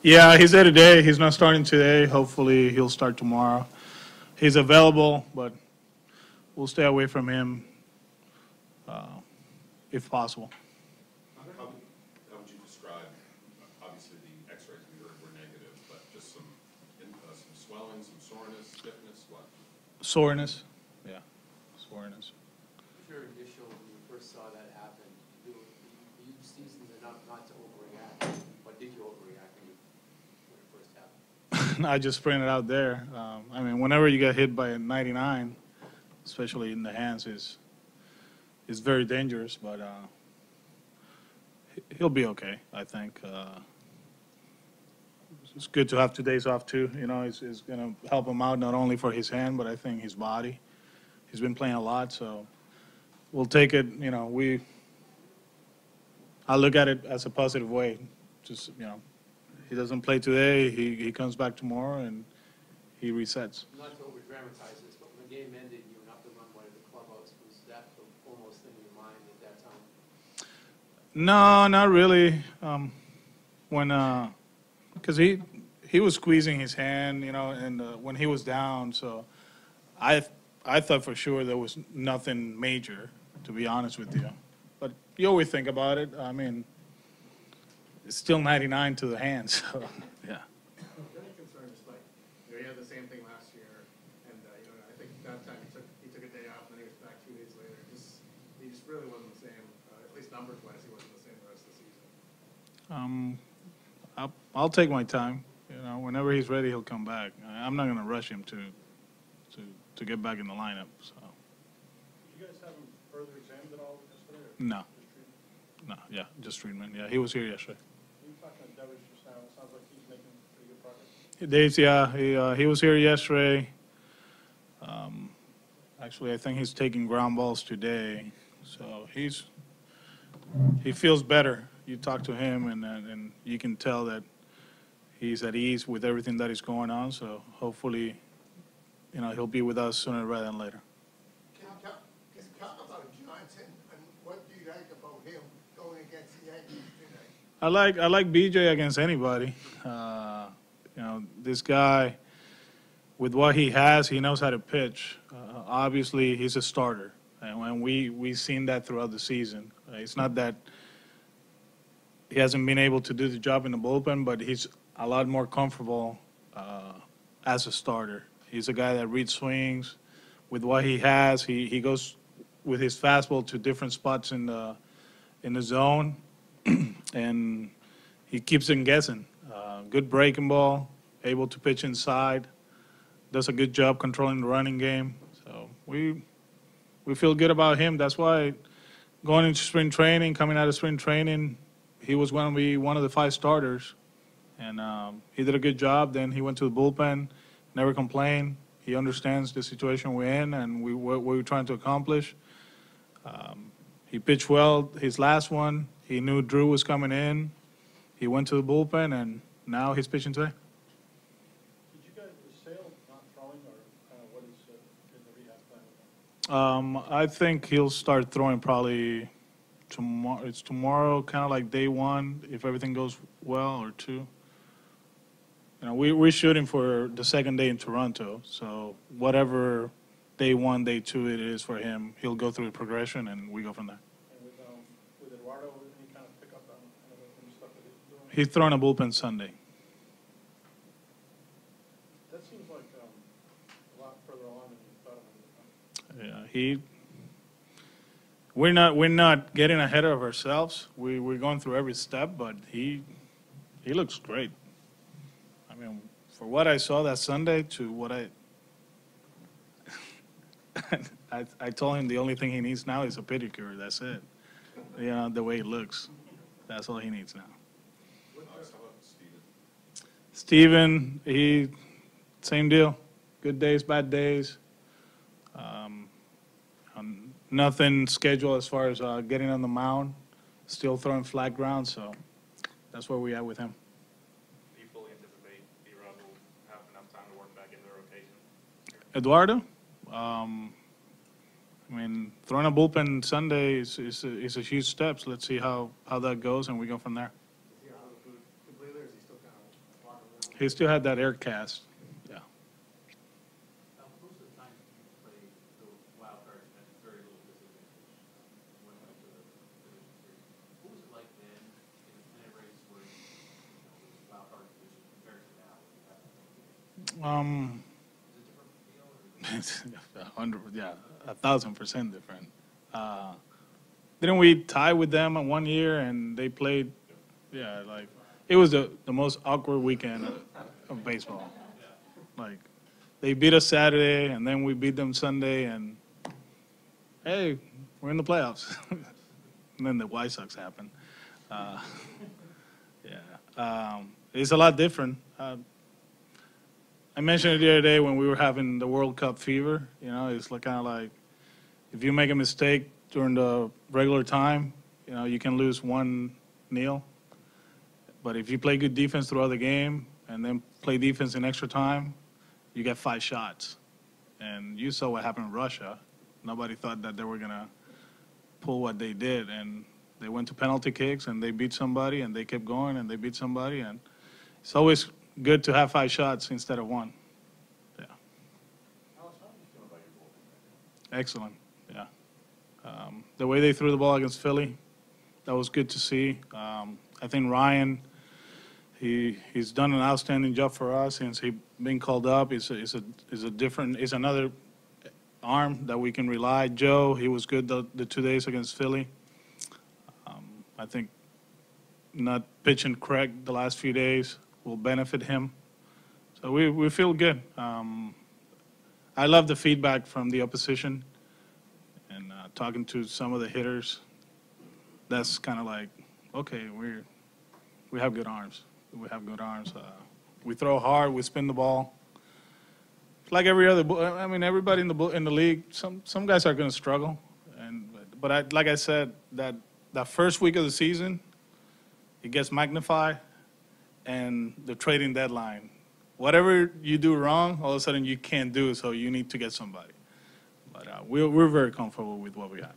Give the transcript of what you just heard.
Yeah, he's there today. He's not starting today. Hopefully, he'll start tomorrow. He's available, but we'll stay away from him if possible. How would you describe, obviously the x-rays we heard were negative, but just some swelling, some soreness, stiffness, what? Soreness, yeah, soreness. What's your initial, when you first saw that happen, you seasoned enough not to overreact, but did you overreact when it first happened? I just sprint it out there. I mean, whenever you get hit by a 99, especially in the hands, is very dangerous. But he'll be okay, I think. It's good to have 2 days off too. You know, it's going to help him out not only for his hand, but I think his body. He's been playing a lot, so we'll take it. You know, I look at it as a positive way. Just he doesn't play today. He comes back tomorrow and he resets. Not to over-dramatize this, but when the game ended, you went up to run one of the clubhouse. Was that the foremost thing in your mind at that time? No, not really. Because he was squeezing his hand, and when he was down, so I thought for sure there was nothing major, to be honest with you. But you always think about it. I mean, it's still 99 to the hand, so yeah. The only concern is like, he had the same thing last year, and I think that time he took a day off, and then he was back 2 days later. He just really wasn't the same, at least numbers wise, he wasn't the same the rest of the season. I'll take my time. Whenever he's ready, he'll come back. I'm not going to rush him to get back in the lineup. So. Did you guys have him further examined at all yesterday? No. No, yeah, just treatment. Yeah, he was here yesterday. You were talking to Devers just now. It sounds like he's making pretty good progress. Dave's, yeah, he was here yesterday. Actually, I think he's taking ground balls today, so he feels better. You talk to him, and you can tell that he's at ease with everything that is going on. So hopefully, he'll be with us sooner rather than later. Can you talk about Johnson and what do you like about him going against the Yankees today? I like BJ against anybody. This guy, with what he has, he knows how to pitch. Obviously, he's a starter, and we've seen that throughout the season. It's not that he hasn't been able to do the job in the bullpen, but he's a lot more comfortable as a starter. He's a guy that reads swings. With what he has, he goes with his fastball to different spots in the zone, and he keeps them guessing. Good breaking ball, able to pitch inside, does a good job controlling the running game. So we feel good about him. That's why going into spring training, coming out of spring training, he was going to be one of the 5 starters. And he did a good job. Then he went to the bullpen, never complained. He understands the situation we're in and what we're trying to accomplish. He pitched well his last one. He knew Drew was coming in. He went to the bullpen, and now he's pitching today. Did you guys Sale not throwing, or kind of what is in the rehab plan with him? I think he'll start throwing probably tomorrow. It's tomorrow, kind of like day 1, if everything goes well, or 2. We're shooting for the second day in Toronto, so whatever day 1, day 2 it is for him, he'll go through the progression, and we go from there. And with Eduardo, any kind of pickup on any stuff that he's doing? He's throwing a bullpen Sunday. That seems like a lot further along than you thought it would be. Yeah, we're not getting ahead of ourselves. We're going through every step, but he looks great. I mean, for what I saw that Sunday to what I told him the only thing he needs now is a pedicure. That's it. The way he looks. That's all he needs now. How about Steven, Steven? same deal. Good days, bad days. Nothing scheduled as far as getting on the mound. Still throwing flat ground, so that's where we at with him. Do you fully anticipate D-Rod will have enough time to work back into the rotation? Eduardo, I mean, throwing a bullpen Sunday is a huge step. So let's see how that goes, and we go from there. Is he out of the completely, or is he still kind of he still had that air cast. Yeah. Most of the time you play the wild card at very little disadvantage when it went to the division series. What was it like then in a pennant race where you know, it was wild card division compared to now? When you have that game? Is it different feel? Or? It's 100, yeah, 1,000% different. Didn't we tie with them in 1 year and they played? Yeah, like it was the most awkward weekend of baseball. Like they beat us Saturday and then we beat them Sunday and hey, we're in the playoffs. And then the White Sox happened. It's a lot different. I mentioned it the other day when we were having the World Cup fever. You know, it's like kind of like if you make a mistake during the regular time, you know, you can lose 1-0. But if you play good defense throughout the game and then play defense in extra time, you get 5 shots. And you saw what happened in Russia. Nobody thought that they were going to pull what they did. And they went to penalty kicks and they beat somebody and they kept going and they beat somebody. And it's always good to have 5 shots instead of 1. Yeah. Alex, how do you feel about your bullpen? Excellent. Yeah. The way they threw the ball against Philly, that was good to see. I think Ryan, he's done an outstanding job for us since he been called up. It's another arm that we can rely. Joe, he was good the 2 days against Philly. I think not pitching Craig the last few days will benefit him. So we feel good. I love the feedback from the opposition and talking to some of the hitters. That's kind of like, okay, we have good arms. We have good arms. We throw hard. We spin the ball. Like every other, I mean, everybody in the league. Some guys are going to struggle, but like I said, that first week of the season, it gets magnified, and the trading deadline. Whatever you do wrong, all of a sudden you can't do it, so you need to get somebody. But we're very comfortable with what we got.